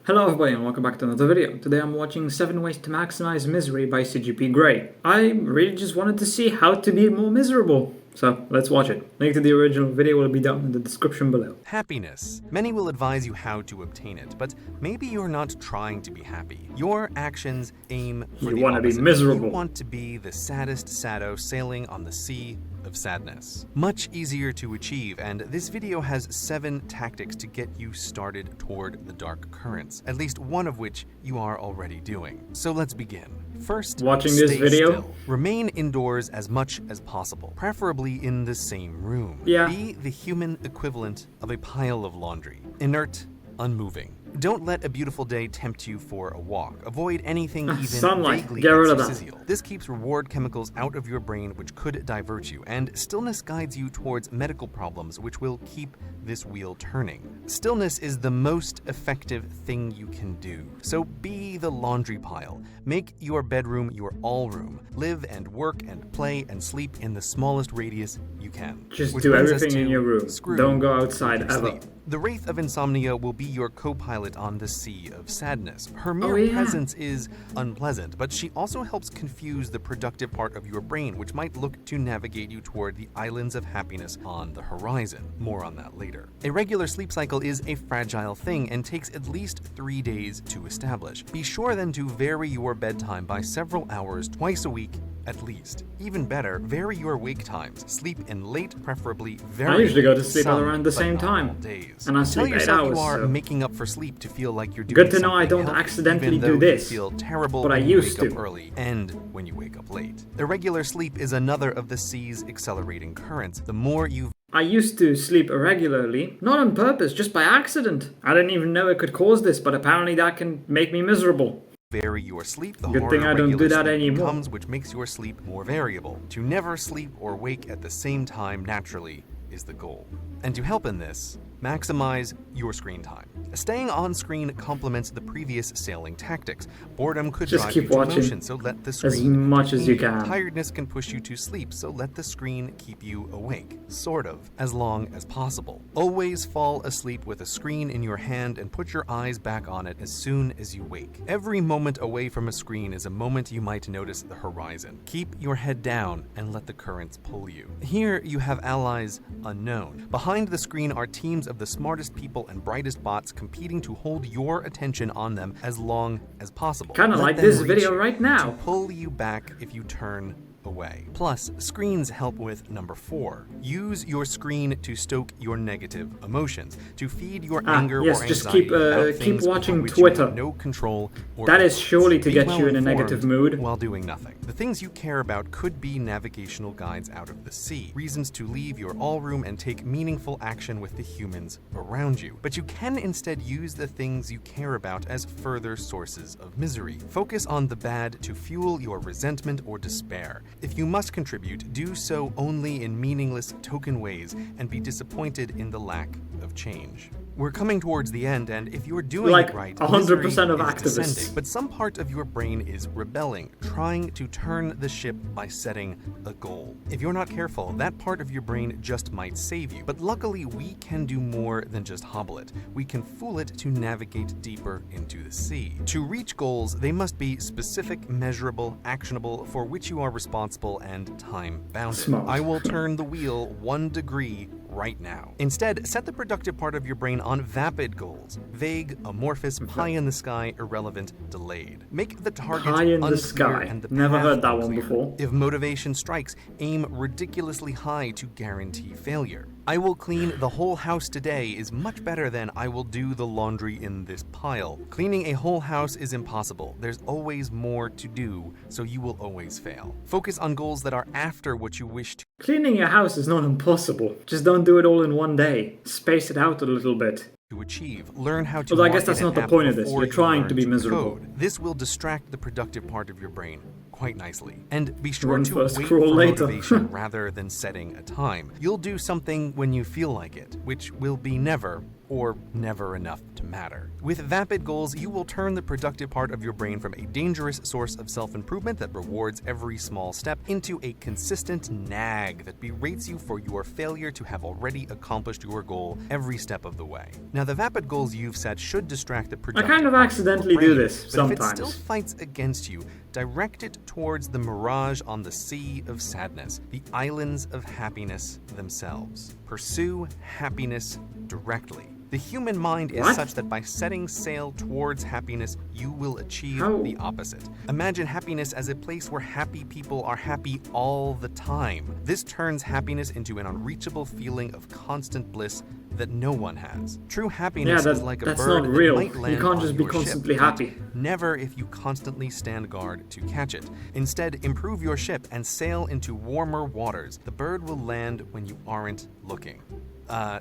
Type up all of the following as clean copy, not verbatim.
Hello everybody and welcome back to another video. Today I'm watching 7 Ways to Maximize Misery by CGP Grey. I really just wanted to see how to be more miserable. So let's watch it. Link to the original video will be down in the description below. Happiness. Many will advise you how to obtain it, but maybe you're not trying to be happy. Your actions aim for the opposite. Be miserable. You want to be the saddest saddo sailing on the sea of sadness. Much easier to achieve, and this video has 7 tactics to get you started toward the dark currents, at least one of which you are already doing. So let's begin. First, watching this video, still. Remain indoors as much as possible, preferably in the same room. Yeah. Be the human equivalent of a pile of laundry, inert, unmoving. Don't let a beautiful day tempt you for a walk. Avoid anything even sunlight. vaguely Get rid of that. exorcisial. This keeps reward chemicals out of your brain, which could divert you, and stillness guides you towards medical problems, which will keep this wheel turning. Stillness is the most effective thing you can do. So be the laundry pile. Make your bedroom your all room. Live and work and play and sleep in the smallest radius you can. Just do everything in your room. Don't go outside ever. Sleep. The Wraith of Insomnia will be your co-pilot on the sea of sadness. Her mere presence is unpleasant, but she also helps confuse the productive part of your brain, which might look to navigate you toward the islands of happiness on the horizon. More on that later. A regular sleep cycle is a fragile thing and takes at least 3 days to establish. Be sure then to vary your bedtime by several hours twice a week at least. Even better, vary your wake times. Sleep in late, preferably very I usually go to late, sleep some, around the same time. Days. And I Tell sleep 8 yourself hours. You are So. making up for sleep to feel like you're doing Good to know I something don't healthy, accidentally even though do this. You feel terrible but I when you used wake to. up early and when you wake up late. Irregular sleep is another of the sea's accelerating currents. The more you I used to sleep irregularly, not on purpose, just by accident. I didn't even know it could cause this, but apparently that can make me miserable. vary your sleep, the Good harder thing I don't regular do that sleep anymore. becomes, which makes your sleep more variable. To never sleep or wake at the same time naturally is the goal. And to help in this, maximize your screen time. Staying on screen complements the previous sailing tactics. Boredom could Just drive keep you to watching motion, so let the screen as much as you entertain can. Tiredness can push you to sleep, so let the screen keep you awake. Sort of, as long as possible. Always fall asleep with a screen in your hand and put your eyes back on it as soon as you wake. Every moment away from a screen is a moment you might notice the horizon. Keep your head down and let the currents pull you. Here you have allies unknown. Behind the screen are teams of the smartest people and brightest bots competing to hold your attention on them as long as possible. Kinda Let like them this reach video you right now. to pull you back if you turn away. Plus, screens help with number 4. Use your screen to stoke your negative emotions, to feed your anger yes, or just anxiety about keep things over watching which you have Twitter. no control or That is influence. surely to Be get well you in a informed negative mood. while doing nothing. The things you care about could be navigational guides out of the sea, reasons to leave your all room and take meaningful action with the humans around you. But you can instead use the things you care about as further sources of misery. Focus on the bad to fuel your resentment or despair. If you must contribute, do so only in meaningless token ways and be disappointed in the lack of change. We're coming towards the end, and if you're doing Like it right, 100% of misery is activists. descending. But some part of your brain is rebelling, trying to turn the ship by setting a goal. If you're not careful, that part of your brain just might save you. But luckily, we can do more than just hobble it. We can fool it to navigate deeper into the sea. To reach goals, they must be specific, measurable, actionable, for which you are responsible and time-bounded. Smart. I will turn the wheel 1 degree right now. Instead, set the productive part of your brain on vapid goals. Vague, amorphous, pie in the sky, irrelevant, delayed. Make the target Pie in the unclear sky. and the Never path heard that one unclear. before. If motivation strikes, aim ridiculously high to guarantee failure. I will clean the whole house today is much better than I will do the laundry in this pile. Cleaning a whole house is impossible. There's always more to do, so you will always fail. Focus on goals that are after what you wish to Cleaning your house is not impossible. Just don't do it all in one day. Space it out a little bit. achieve. Learn how to Well, I guess market that's an not the app point of this. before You're you trying learn to be miserable. code. This will distract the productive part of your brain quite nicely. And be sure Run to first, wait crawl for later. motivation rather than setting a time. You'll do something when you feel like it, which will be never or never enough to matter. With vapid goals, you will turn the productive part of your brain from a dangerous source of self-improvement that rewards every small step into a consistent nag that berates you for your failure to have already accomplished your goal every step of the way. Now, the vapid goals you've set should distract the productive I kind of part accidentally your brain, do this but sometimes. if it still fights against you, direct it towards the mirage on the sea of sadness, the islands of happiness themselves. Pursue happiness directly. The human mind is such that by setting sail towards happiness, you will achieve the opposite. Imagine happiness as a place where happy people are happy all the time. This turns happiness into an unreachable feeling of constant bliss that no one has. True happiness is like a bird that might land you can't just on be your constantly ship, happy. Never if you constantly stand guard to catch it. Instead, improve your ship and sail into warmer waters. The bird will land when you aren't looking.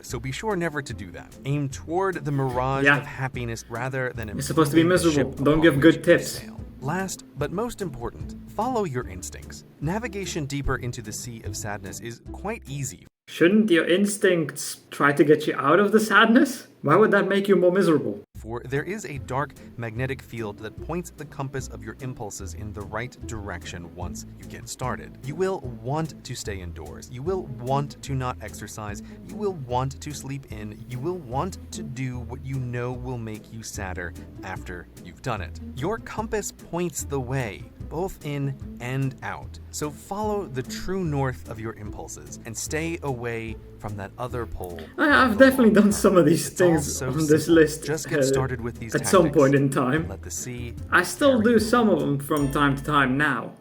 So be sure never to do that. Aim toward the mirage of happiness rather than You're supposed to be miserable. Don't give good tips. Last, but most important, follow your instincts. Navigation deeper into the sea of sadness is quite easy. Shouldn't your instincts try to get you out of the sadness? Why would that make you more miserable? For there is a dark magnetic field that points the compass of your impulses in the right direction once you get started. You will want to stay indoors. You will want to not exercise. You will want to sleep in. You will want to do what you know will make you sadder after you've done it. Your compass points the way, both in and out. So follow the true north of your impulses and stay away from that other pole. I've definitely done some of these things so on this list. Just get started with these at tactics. some point in time. Let the sea I still do some of them from time to time now,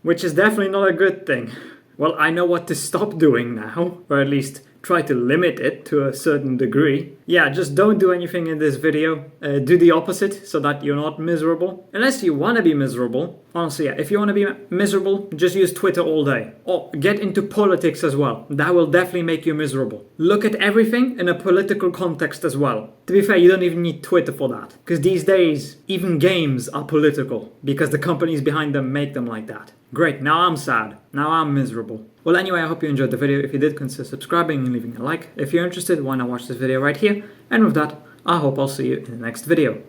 which is definitely not a good thing. Well, I know what to stop doing now, or at least try to limit it to a certain degree. Yeah, just don't do anything in this video. Do the opposite so that you're not miserable. Unless you want to be miserable. Honestly, yeah, if you want to be miserable, just use Twitter all day. Or get into politics as well. That will definitely make you miserable. Look at everything in a political context as well. To be fair, you don't even need Twitter for that. Because these days, even games are political. Because the companies behind them make them like that. Great, now I'm sad. Now I'm miserable. Well, anyway, I hope you enjoyed the video. If you did, consider subscribing and leaving a like. If you're interested, why not watch this video right here? And with that, I hope I'll see you in the next video.